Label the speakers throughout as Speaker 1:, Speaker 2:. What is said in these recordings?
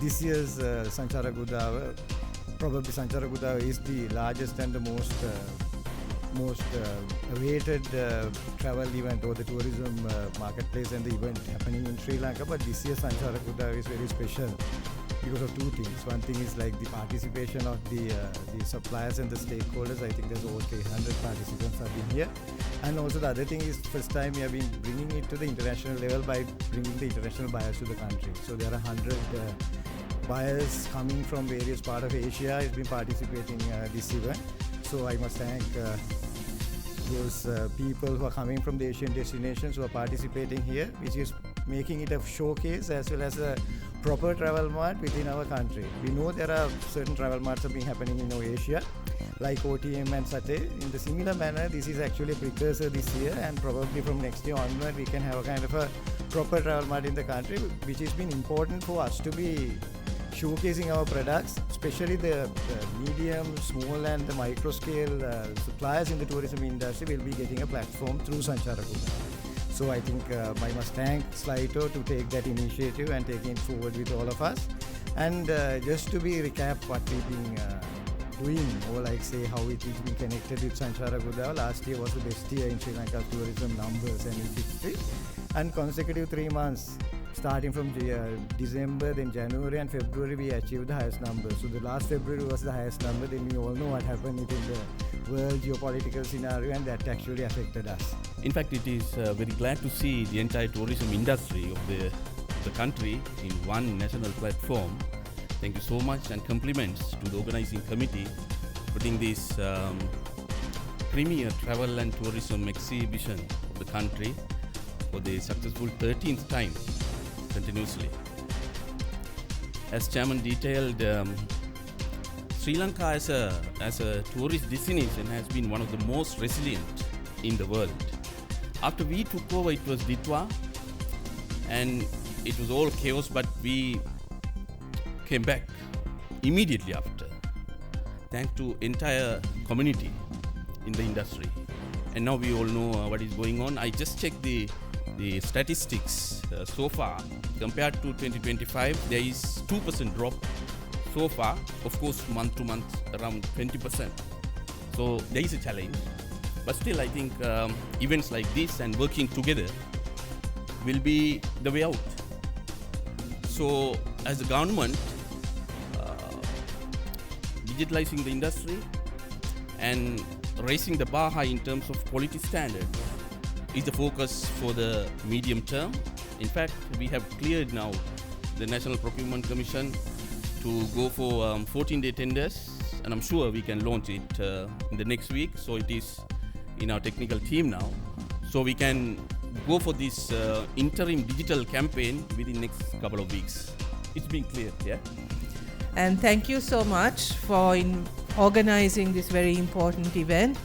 Speaker 1: this year's Sanchara Godawa, probably Sanchara Godawa is the largest and the most awaited travel event or the tourism marketplace and the event happening in Sri Lanka. But this year Sanchara Godawa is very special because of two things. One thing is like the participation of the suppliers and the stakeholders. I think there's over 300 participants have been here. And also the other thing is first time we have been bringing it to the international level by bringing the international buyers to the country. So there are 100 buyers coming from various parts of Asia has been participating this event. So I must thank those people who are coming from the Asian destinations who are participating here, which is making it a showcase as well as a proper travel mart within our country. We know there are certain travel marts have been happening in Asia, like OTM and Sate. In the similar manner, this is actually a precursor this year, and probably from next year onward, we can have a kind of a proper travel mart in the country, which has been important for us to be showcasing our products, especially the medium, small and the micro scale suppliers in the tourism industry will be getting a platform through Sanchara Godawa. So I think I must thank Slaito to take that initiative and taking it forward with all of us. And just to be recap what we've been doing, or like say how it is been connected with Sanchara Godawa. Last year was the best year in Sri Lanka's tourism numbers and in history. And consecutive 3 months, starting from December, then January and February, we achieved the highest number. So the last February was the highest number. Then we all know what happened in the world geopolitical scenario, and that actually affected us.
Speaker 2: In fact, it is very glad to see the entire tourism industry of the country in one national platform. Thank you so much, and compliments to the organizing committee putting this premier travel and tourism exhibition of the country for the successful 13th time continuously. As Chairman detailed, Sri Lanka as a tourist destination has been one of the most resilient in the world. After we took over, it was Ditwa and it was all chaos, but we came back immediately after, thanks to entire community in the industry. And now we all know what is going on. I just checked the statistics so far. Compared to 2025, there is 2% drop so far. Of course, month to month, around 20%. So there is a challenge. But still, I think events like this and working together will be the way out. So as a government, digitalizing the industry and raising the bar high in terms of quality standard is the focus for the medium term. In fact, we have cleared now the National Procurement Commission to go for 14-day tenders, and I'm sure we can launch it in the next week. So it is in our technical team now. So we can go for this interim digital campaign within next couple of weeks. It's been cleared, yeah?
Speaker 3: And thank you so much for organizing this very important event.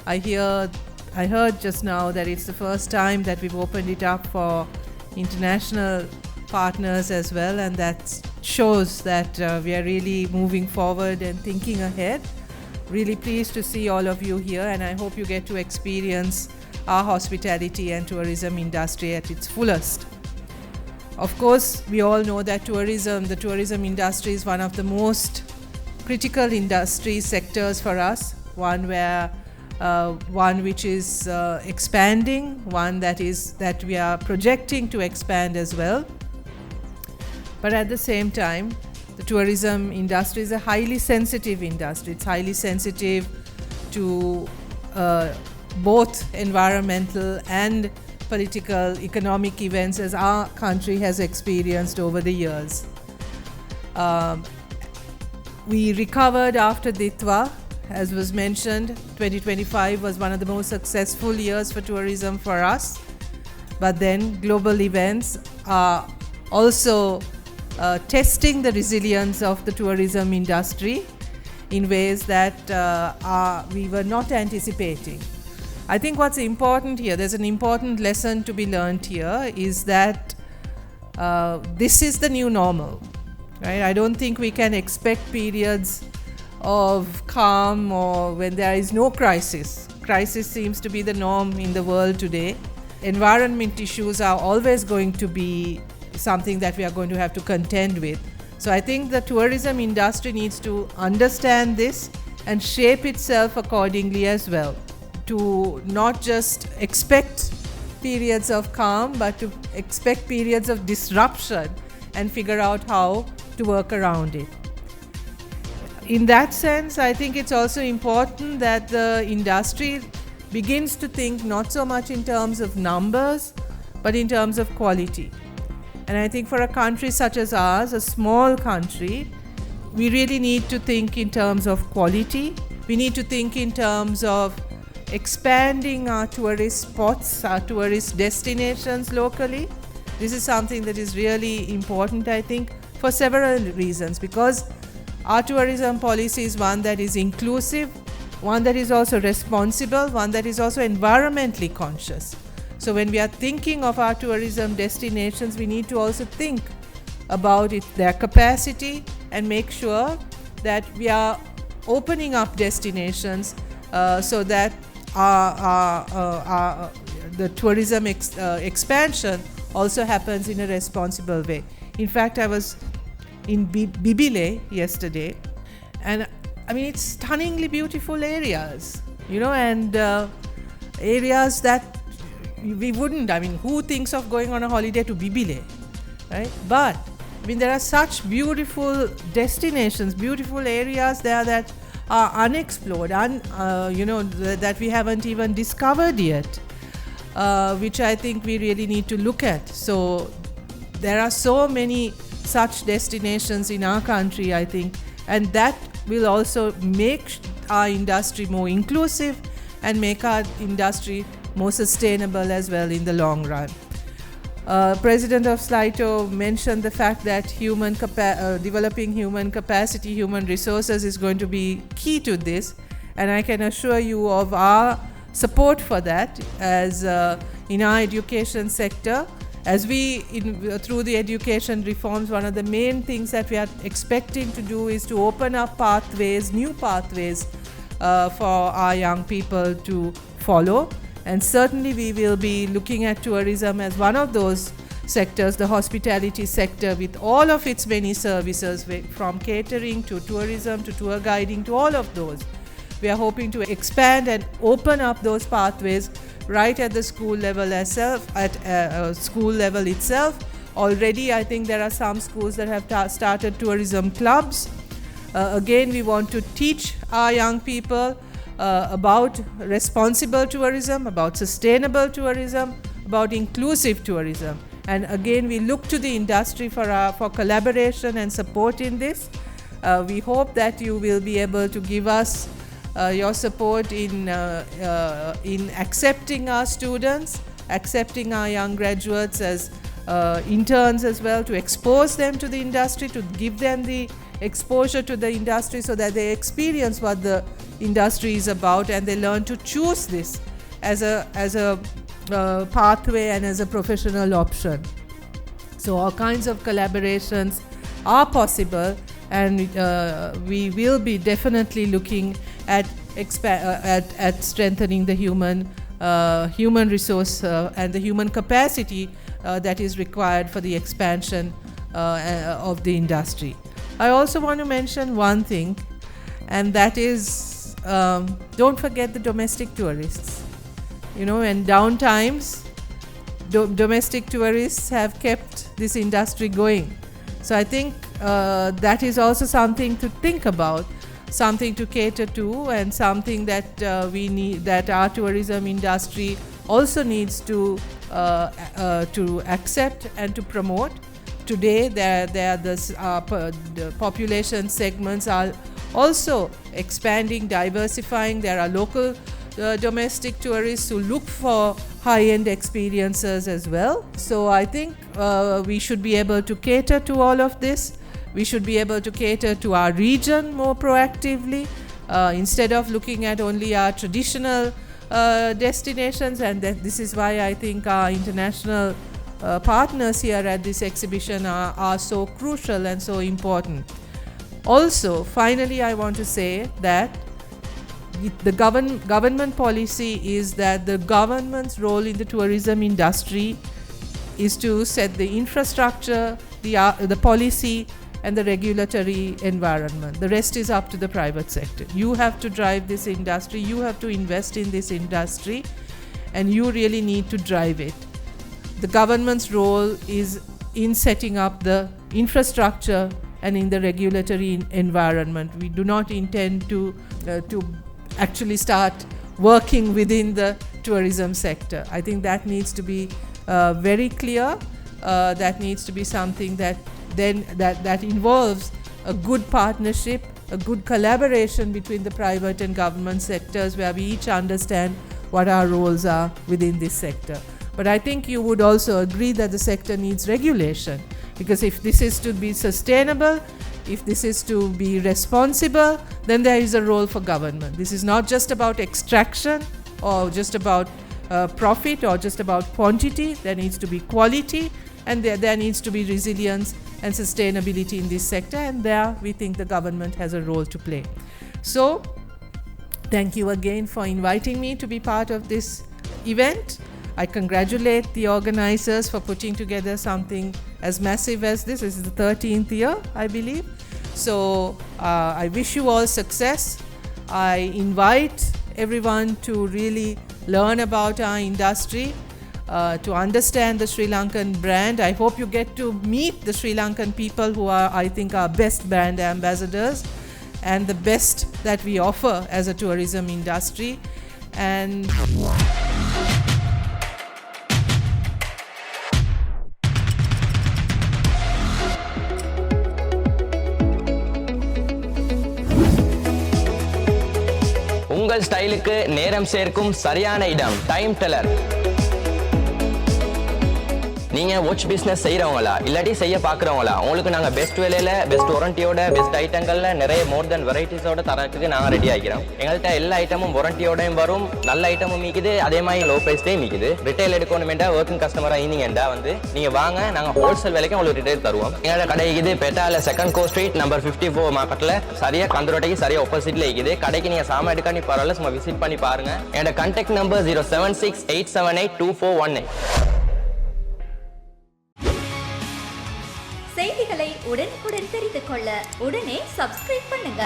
Speaker 3: I heard just now that it's the first time that we've opened it up for international partners as well, and that shows that we are really moving forward and thinking ahead. Really pleased to see all of you here, and I hope you get to experience our hospitality and tourism industry at its fullest. Of course, we all know that the tourism industry is one of the most critical industry sectors for us, one which is expanding, one that we are projecting to expand as well. But at the same time, the tourism industry is a highly sensitive industry. It's highly sensitive to both environmental and political, economic events as our country has experienced over the years. We recovered after Ditwa. As was mentioned, 2025 was one of the most successful years for tourism for us. But then global events are also testing the resilience of the tourism industry in ways that we were not anticipating. I think what's important here, there's an important lesson to be learned here, is that this is the new normal. Right? I don't think we can expect periods of calm or when there is no crisis. Crisis seems to be the norm in the world today. Environment issues are always going to be something that we are going to have to contend with. So I think the tourism industry needs to understand this and shape itself accordingly as well, to not just expect periods of calm, but to expect periods of disruption and figure out how to work around it. In that sense, I think it's also important that the industry begins to think not so much in terms of numbers, but in terms of quality. And I think for a country such as ours, a small country, we really need to think in terms of quality. We need to think in terms of expanding our tourist spots, our tourist destinations locally. This is something that is really important, I think, for several reasons, because our tourism policy is one that is inclusive, one that is also responsible, one that is also environmentally conscious. So when we are thinking of our tourism destinations, we need to also think about their capacity and make sure that we are opening up destinations so that the tourism expansion also happens in a responsible way. In fact, I was in Bibile yesterday, and I mean, it's stunningly beautiful areas, and areas that we wouldn't, who thinks of going on a holiday to Bibile, right? But there are such beautiful destinations, beautiful areas there that are unexplored, that we haven't even discovered yet, which I think we really need to look at. So there are so many such destinations in our country, I think, and that will also make our industry more inclusive and make our industry more sustainable as well in the long run. President of SLITO mentioned the fact that developing human capacity, human resources is going to be key to this, and I can assure you of our support for that as in our education sector. As through the education reforms, one of the main things that we are expecting to do is to open up new pathways for our young people to follow. And certainly we will be looking at tourism as one of those sectors, the hospitality sector, with all of its many services, from catering to tourism to tour guiding to all of those. We are hoping to expand and open up those pathways right at the school level itself. Already, I think there are some schools that have started tourism clubs. Again, we want to teach our young people about responsible tourism, about sustainable tourism, about inclusive tourism. And again, we look to the industry for collaboration and support in this. We hope that you will be able to give us your support in accepting our students, accepting our young graduates as interns as well, to expose them to the industry, to give them the exposure to the industry so that they experience what the industry is about and they learn to choose this as a pathway and as a professional option. So all kinds of collaborations are possible, and we will be definitely looking at strengthening the human resource and the human capacity that is required for the expansion of the industry. I also want to mention one thing, and that is don't forget the domestic tourists. And down times, domestic tourists have kept this industry going. So I think that is also something to think about, something to cater to, and something that we need, that our tourism industry also needs to accept and to promote. Today, the population segments are also expanding, diversifying. There are local domestic tourists who look for high-end experiences as well. So I think we should be able to cater to all of this. We should be able to cater to our region more proactively instead of looking at only our traditional destinations. And this is why I think our international partners here at this exhibition are so crucial and so important. Also, finally, I want to say that the government policy is that the government's role in the tourism industry is to set the infrastructure, the policy, and the regulatory environment. The rest is up to the private sector. You have to drive this industry, you have to invest in this industry, and you really need to drive it. The government's role is in setting up the infrastructure and in the regulatory environment. We do not intend to actually start working within the tourism sector. I think that needs to be very clear. That needs to be something that involves a good partnership, a good collaboration between the private and government sectors, where we each understand what our roles are within this sector. But I think you would also agree that the sector needs regulation, because if this is to be sustainable, if this is to be responsible, then there is a role for government. This is not just about extraction or just about profit or just about quantity. There needs to be quality, and there needs to be resilience and sustainability in this sector, and there we think the government has a role to play. So thank you again for inviting me to be part of this event. I congratulate the organizers for putting together something as massive as this. This is the 13th year, I believe. So I wish you all success. I invite everyone to really learn about our industry, to understand the Sri Lankan brand. I hope you get to meet the Sri Lankan people who are, I think, our best brand ambassadors and the best that we offer as a tourism industry. And
Speaker 4: உங்கள் ஸ்டைலுக்கு நேரம் சேர்க்கும் சரியான இடம் time teller. நீங்க watch business செய்யறவங்களா இல்லாட்டி செய்ய பாக்குறவங்களா, உங்களுக்கு நாங்க பெஸ்ட் விலையில பெஸ்ட் வாரண்டியோட பெஸ்ட் ஐட்டங்கள்ல நிறைய மோர் தென் வெரைட்டிஸோட தரத்துக்கு நாங்க ரெடி ஆகிக்கிறோம். எங்கள்கிட்ட எல்லா ஐட்டமும் வாரண்டியோடையும் வரும், நல்ல ஐட்டமும் மீக்குது, அதே மாதிரி லோ பிரைஸ்லயும் மீக்குது. ரிட்டைல் எடுக்கணுமெண்டா ஒர்க்கிங் கஸ்டமரா இருந்தீங்கடா வந்து நீங்க வாங்க, நாங்க ஹோல்சேல் விலைக்கு உங்களுக்கு ரிட்டைல் தருவோம். எங்களோட கடை இருக்குது பெட்டால 2nd Court Street நம்பர் 54 மார்க்கெட்ல, சரியா கந்தரோட்டைக்கு சரியா ஆப்போசிட்ல இருக்குது. கடைக்கு நீங்க சாமான் எடுக்கானி பரவாயில்ல, சும்மா விசிட் பண்ணி பாருங்க. என்னோட கான்டாக்ட் நம்பர் 076-878-2418.
Speaker 5: செய்திகளை உடனுக்குடன் தெரிந்து கொள்ள உடனே சப்ஸ்கிரைப் பண்ணுங்க.